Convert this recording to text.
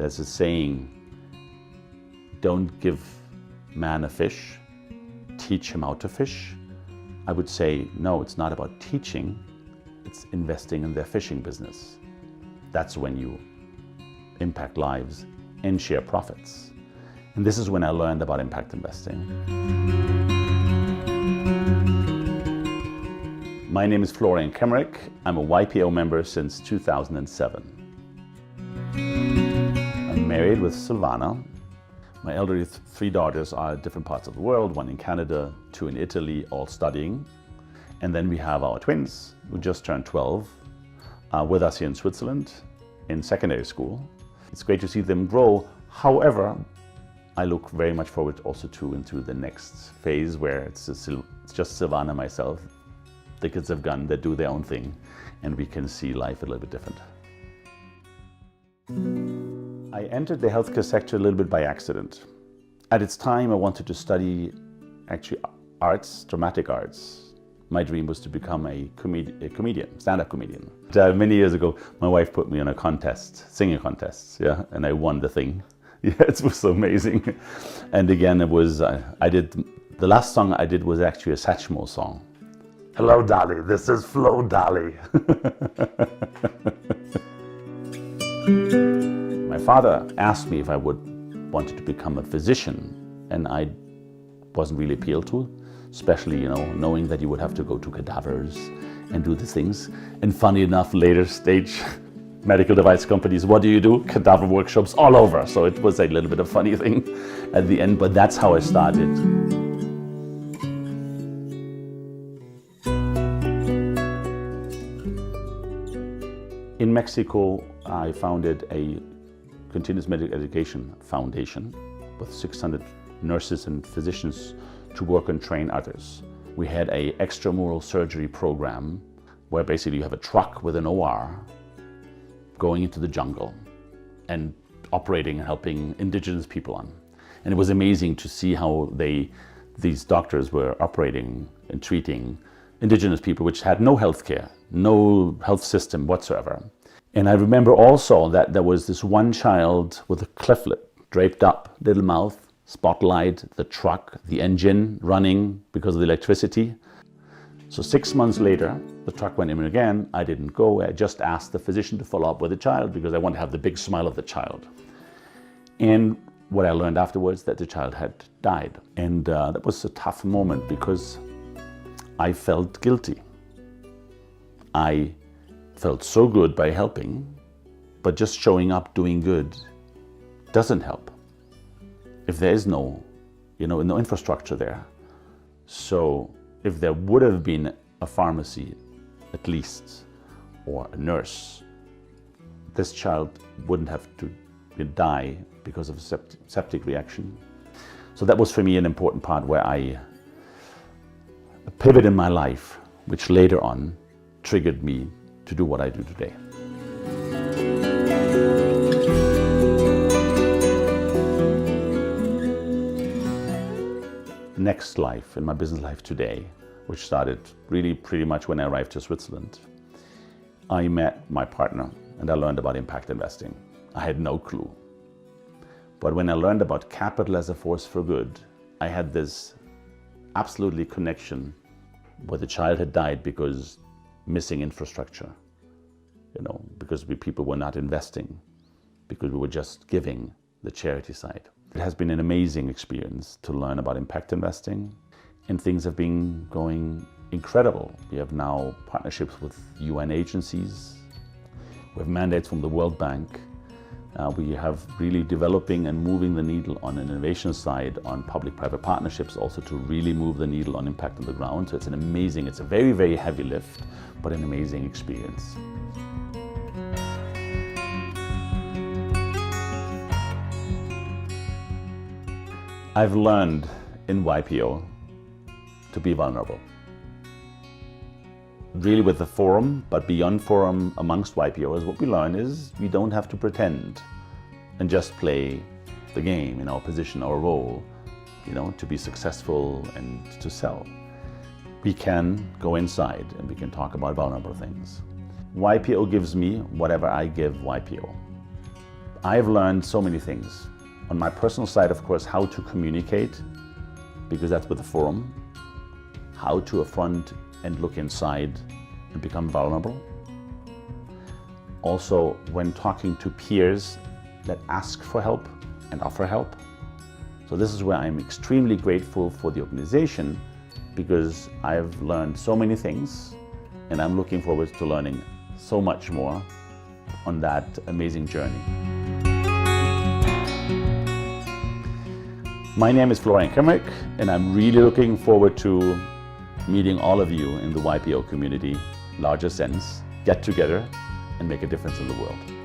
there's a saying, don't give man a fish, teach him how to fish. I would say, no, it's not about teaching, it's investing in their fishing business. That's when you impact lives and share profits. And this is when I learned about impact investing. My name is Florian Kemmerich. I'm a YPO member since 2007. I'm married with Silvana. My elderly three daughters are in different parts of the world, one in Canada, two in Italy, all studying. And then we have our twins, who just turned 12, with us here in Switzerland in secondary school. It's great to see them grow. However, I look very much forward also into the next phase where it's just Silvana and myself. The kids have gone, they do their own thing, and we can see life a little bit different. I entered the healthcare sector a little bit by accident. At its time, I wanted to study actually arts, dramatic arts. My dream was to become a comedian, stand-up comedian. Many years ago, my wife put me on a contest, singing contest, yeah, and I won the thing. Yeah, it was so amazing. And again, it was, the last song I did was actually a Satchmo song. Hello, Dolly, this is Flo Dolly. My father asked me if I wanted to become a physician, and I wasn't really appealed to, especially, knowing that you would have to go to cadavers and do these things. And funny enough, later stage, medical device companies, what do? Cadaver workshops all over. So it was a little bit of a funny thing at the end, but that's how I started. In Mexico, I founded a continuous medical education foundation with 600 nurses and physicians to work and train others. We had an extramural surgery program where basically you have a truck with an OR going into the jungle and operating and helping indigenous people on. And it was amazing to see how these doctors were operating and treating indigenous people which had no health care, no health system whatsoever. And I remember also that there was this one child with a cleft lip, draped up, little mouth, spotlight, the truck, the engine running because of the electricity. So 6 months later, the truck went in again. I didn't go. I just asked the physician to follow up with the child because I wanted to have the big smile of the child. And what I learned afterwards, that the child had died. And that was a tough moment because I felt guilty. I felt so good by helping, but just showing up doing good doesn't help if there is no infrastructure there. So if there would have been a pharmacy at least, or a nurse, this child wouldn't have to die because of a septic reaction. So that was for me an important part where a pivot in my life, which later on triggered me to do what I do today. Next life in my business life today, which started really pretty much when I arrived to Switzerland, I met my partner and I learned about impact investing. I had no clue. But when I learned about capital as a force for good, I had this absolutely connection where the child had died because missing infrastructure, because people were not investing, because we were just giving the charity side. It has been an amazing experience to learn about impact investing, and things have been going incredible. We have now partnerships with UN agencies. We have mandates from the World Bank. We have really developing and moving the needle on an innovation side, on public-private partnerships, also to really move the needle on impact on the ground. So it's a very, very heavy lift, but an amazing experience. I've learned in YPO to be vulnerable. Really with the forum, but beyond forum amongst YPOs, what we learn is we don't have to pretend and just play the game in our position, our role, to be successful and to sell. We can go inside and we can talk about vulnerable things. YPO gives me whatever I give YPO. I've learned so many things. On my personal side, of course, how to communicate, because that's with the forum, how to affront and look inside and become vulnerable. Also, when talking to peers that ask for help and offer help. So this is where I'm extremely grateful for the organization, because I've learned so many things and I'm looking forward to learning so much more on that amazing journey. My name is Florian Kemmerich, and I'm really looking forward to meeting all of you in the YPO community, larger sense, get together and make a difference in the world.